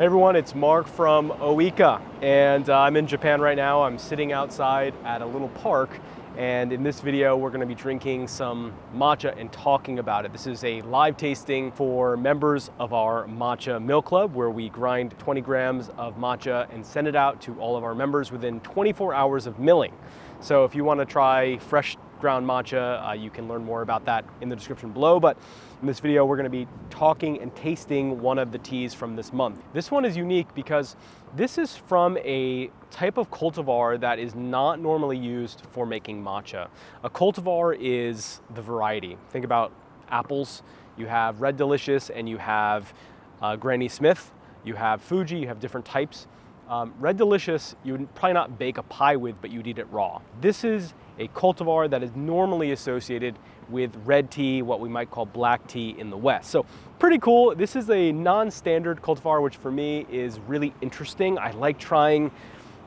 Hey everyone, it's Mark from Ooika, and I'm in Japan right now. I'm sitting outside at a little park, and in this video we're going to be drinking some matcha and talking about it. This is a live tasting for members of our Matcha Mill Club, where we grind 20 grams of matcha and send it out to all of our members within 24 hours of milling. So if you want to try fresh ground matcha, you can learn more about that in the description below. But in this video, we're going to be talking and tasting one of the teas from this month. This one is unique because this is from a type of cultivar that is not normally used for making matcha. A cultivar is the variety. Think about apples. You have Red Delicious and you have Granny Smith. You have Fuji, you have different types. Red Delicious, you would probably not bake a pie with, but you'd eat it raw. This is a cultivar that is normally associated with red tea, what we might call black tea in the West. So pretty cool. This is a non-standard cultivar, which for me is really interesting. I like trying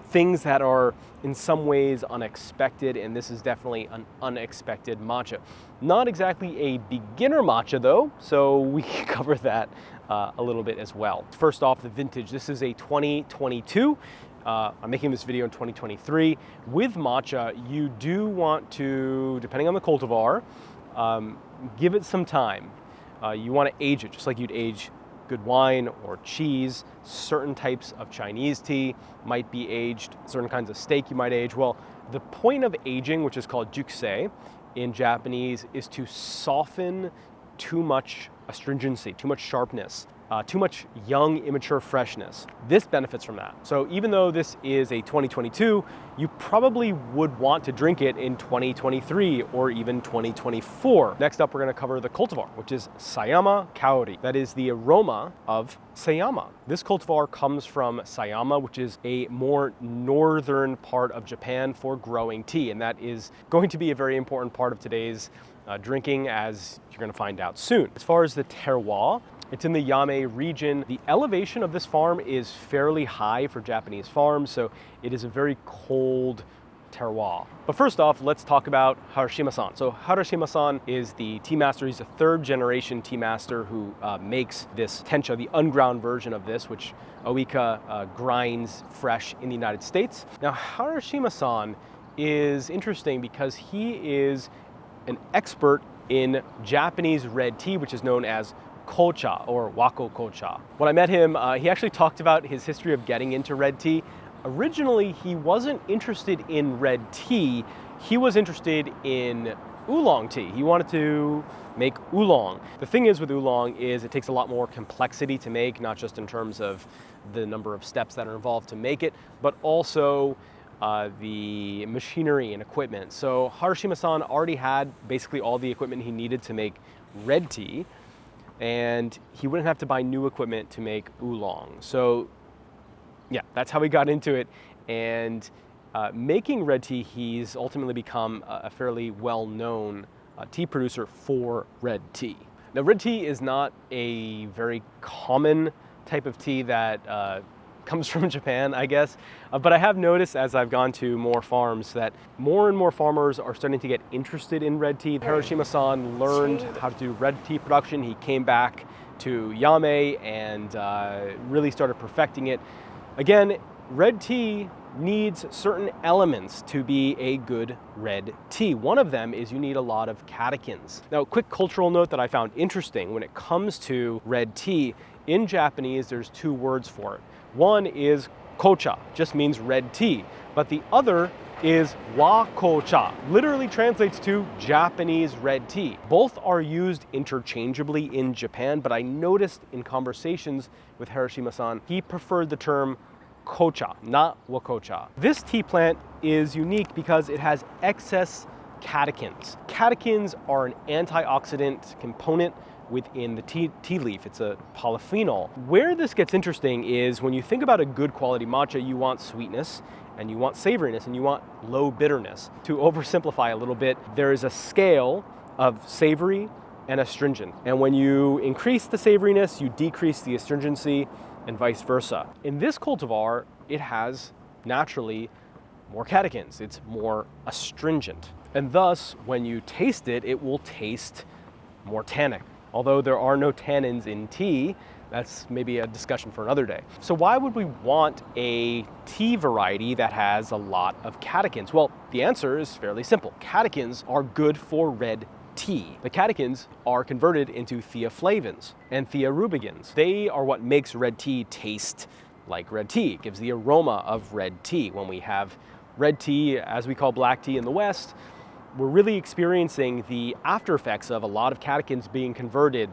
things that are in some ways unexpected, and this is definitely an unexpected matcha. Not exactly a beginner matcha though, so we can cover that a little bit as well. First off, the vintage. This is a 2022. I'm making this video in 2023. With matcha, you do want to, depending on the cultivar, give it some time. You want to age it just like you'd age good wine or cheese. Certain types of Chinese tea might be aged. Certain kinds of steak you might age. Well, the point of aging, which is called jukusei in Japanese, is to soften too much astringency, too much sharpness, too much young, immature freshness. This benefits from that. So even though this is a 2022, you probably would want to drink it in 2023 or even 2024. Next up, we're going to cover the cultivar, which is Sayamakaori. That is the aroma of Sayama. This cultivar comes from Sayama, which is a more northern part of Japan for growing tea, and that is going to be a very important part of today's drinking, as you're going to find out soon. As far as the terroir, it's in the Yame region. The elevation of this farm is fairly high for Japanese farms, so it is a very cold terroir. But first off, let's talk about Harashima-san. So Harashima-san is the tea master. He's a third generation tea master who makes this tencha, the unground version of this, which Ooika grinds fresh in the United States. Now, Harashima-san is interesting because he is an expert in Japanese red tea, which is known as kocha or wako kocha. When I met him, he actually talked about his history of getting into red tea. Originally, he wasn't interested in red tea. He was interested in oolong tea. He wanted to make oolong. The thing is with oolong is it takes a lot more complexity to make, not just in terms of the number of steps that are involved to make it, but also the machinery and equipment. So Harashima-san already had basically all the equipment he needed to make red tea, and he wouldn't have to buy new equipment to make oolong. So yeah, that's how he got into it. And making red tea, he's ultimately become a fairly well-known tea producer for red tea. Now, red tea is not a very common type of tea that comes from Japan, I guess. But I have noticed as I've gone to more farms that more and more farmers are starting to get interested in red tea. Harashima-san learned how to do red tea production. He came back to Yame and really started perfecting it. Again, red tea needs certain elements to be a good red tea. One of them is you need a lot of catechins. Now, a quick cultural note that I found interesting when it comes to red tea, in Japanese, there's two words for it. One is kocha, just means red tea, but the other is wa-kocha, literally translates to Japanese red tea. Both are used interchangeably in Japan, but I noticed in conversations with Harashima-san, he preferred the term kocha, not wa-kocha. This tea plant is unique because it has excess catechins. Catechins are an antioxidant component within the tea leaf. It's a polyphenol. Where this gets interesting is when you think about a good quality matcha, you want sweetness and you want savoriness and you want low bitterness. To oversimplify a little bit, there is a scale of savory and astringent. And when you increase the savoriness, you decrease the astringency and vice versa. In this cultivar, it has naturally more catechins. It's more astringent. And thus, when you taste it, it will taste more tannic. Although there are no tannins in tea, That's maybe a discussion for another day. So why would we want a tea variety that has a lot of catechins? Well, the answer is fairly simple. Catechins are good for red tea. The catechins are converted into theaflavins and thearubicins. They are what makes red tea taste like red tea. It gives the aroma of red tea. When we have red tea, as we call black tea in the West, we're really experiencing the after effects of a lot of catechins being converted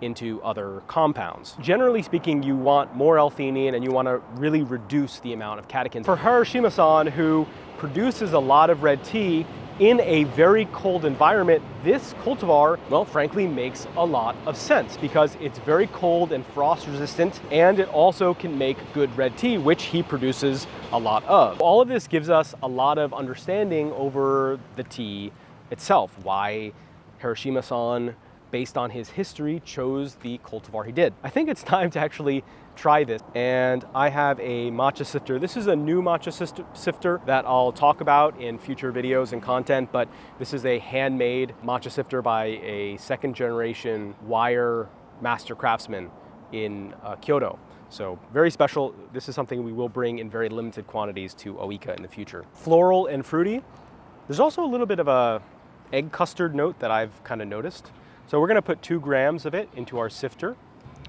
into other compounds. Generally speaking, you want more L-theanine and you want to really reduce the amount of catechins. For Harashima-san, who produces a lot of red tea in a very cold environment, this cultivar, well, frankly, makes a lot of sense because it's very cold and frost resistant, and it also can make good red tea, which he produces a lot of. All of this gives us a lot of understanding over the tea itself, why Harashima-san, based on his history, chose the cultivar he did. I think it's time to actually try this. And I have a matcha sifter. This is a new matcha sifter that I'll talk about in future videos and content, but this is a handmade matcha sifter by a second generation wire master craftsman in Kyoto. So very special. This is something we will bring in very limited quantities to Ooika in the future. Floral and fruity. There's also a little bit of a egg custard note that I've kind of noticed. So we're gonna put 2 grams of it into our sifter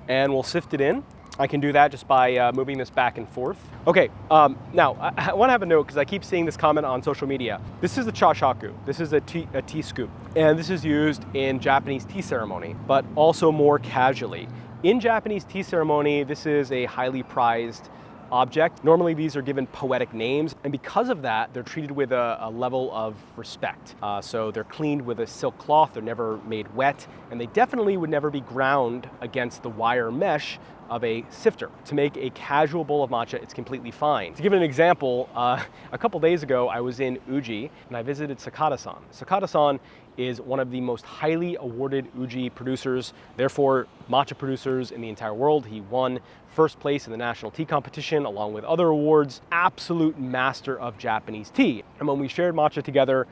and we'll sift it in. I can do that just by moving this back and forth. Okay, now I wanna have a note because I keep seeing this comment on social media. This is the chashaku. This is a tea scoop. And this is used in Japanese tea ceremony, but also more casually. In Japanese tea ceremony, this is a highly prized object. Normally these are given poetic names, and because of that, they're treated with a level of respect. So they're cleaned with a silk cloth, they're never made wet, and they definitely would never be ground against the wire mesh of a sifter. To make a casual bowl of matcha, it's completely fine. To give an example, a couple days ago, I was in Uji and I visited Sakata-san. Sakata-san is one of the most highly awarded Uji producers, therefore matcha producers in the entire world. He won first place in the national tea competition along with other awards, absolute master of Japanese tea. And when we shared matcha together,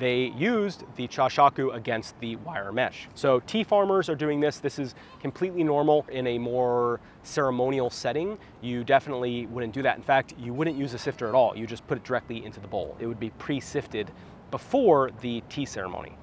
they used the chashaku against the wire mesh. So tea farmers are doing this. This is completely normal in a more ceremonial setting. You definitely wouldn't do that. In fact, you wouldn't use a sifter at all. You just put it directly into the bowl. It would be pre-sifted before the tea ceremony.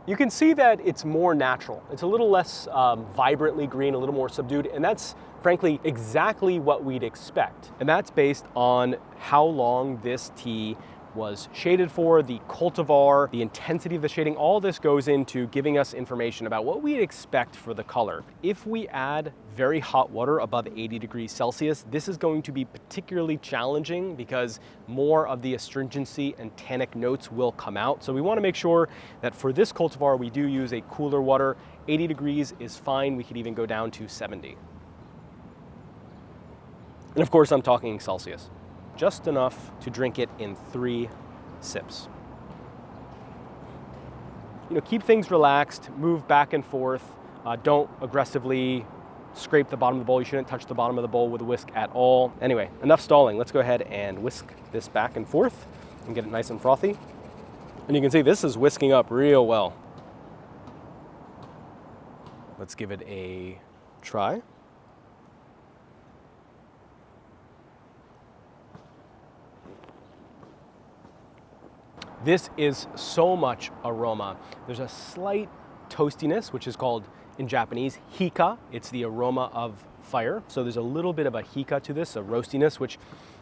You can see that it's more natural. It's a little less vibrantly green, a little more subdued, and that's frankly exactly what we'd expect. And that's based on how long this tea was shaded for, the cultivar, the intensity of the shading. All this goes into giving us information about what we'd expect for the color. If we add very hot water above 80 degrees Celsius, this is going to be particularly challenging because more of the astringency and tannic notes will come out. So we want to make sure that for this cultivar, we do use a cooler water. 80 degrees is fine. We could even go down to 70. And of course, I'm talking Celsius. Just enough to drink it in 3 sips. You know, keep things relaxed, move back and forth. Don't aggressively scrape the bottom of the bowl. You shouldn't touch the bottom of the bowl with a whisk at all. Anyway, enough stalling. Let's go ahead and whisk this back and forth and get it nice and frothy. And you can see this is whisking up real well. Let's give it a try. This is so much aroma. There's a slight toastiness, which is called in Japanese hika. It's the aroma of fire. So there's a little bit of a hika to this, a roastiness, which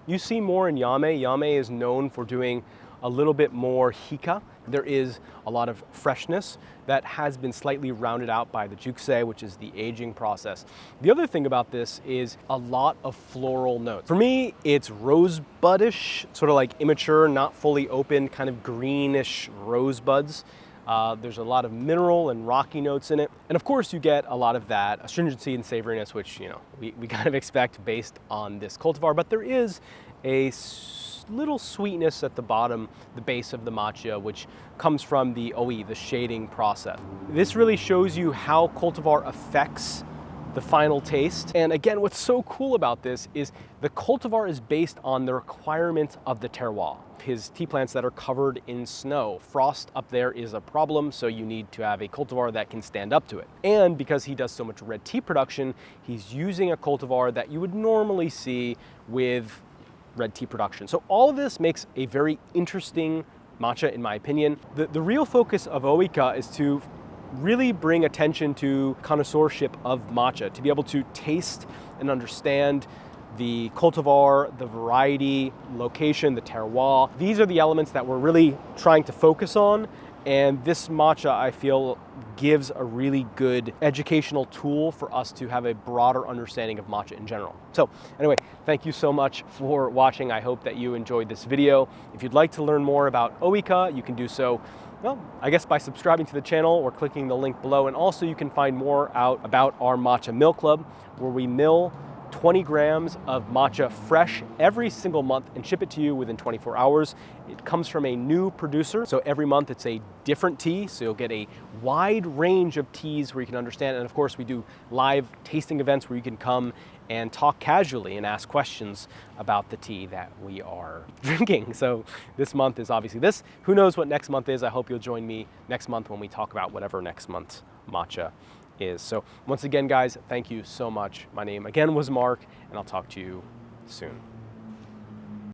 you see more in Yame. Yame is known for doing a little bit more hika. There is a lot of freshness that has been slightly rounded out by the jukusei, which is the aging process. The other thing about this is a lot of floral notes. For me, it's rosebudish, sort of like immature, not fully open, kind of greenish rosebuds. There's a lot of mineral and rocky notes in it. And of course you get a lot of that astringency and savoriness, which, you know, we kind of expect based on this cultivar, but there is a little sweetness at the bottom, the base of the matcha, which comes from the oi, the shading process. This really shows you how cultivar affects the final taste. And again, what's so cool about this is the cultivar is based on the requirements of the terroir. His tea plants that are covered in snow. Frost up there is a problem, so you need to have a cultivar that can stand up to it. And because he does so much red tea production, he's using a cultivar that you would normally see with red tea production. So all of this makes a very interesting matcha, in my opinion. The real focus of Ooika is to really bring attention to connoisseurship of matcha, to be able to taste and understand the cultivar, the variety, location, the terroir. These are the elements that we're really trying to focus on, and this matcha, I feel, gives a really good educational tool for us to have a broader understanding of matcha in general. So anyway, thank you so much for watching. I hope that you enjoyed this video. If you'd like to learn more about Ooika, you can do so, well, I guess by subscribing to the channel or clicking the link below. And also you can find more out about our Matcha Mill Club, where we mill 20 grams of matcha fresh every single month and ship it to you within 24 hours. It comes from a new producer, so every month it's a different tea, so you'll get a wide range of teas where you can understand. And of course, we do live tasting events where you can come and talk casually and ask questions about the tea that we are drinking. So this month is obviously this. Who knows what next month is? I hope you'll join me next month when we talk about whatever next month's matcha is. So once again, guys, thank you so much. My name again was Mark, and I'll talk to you soon.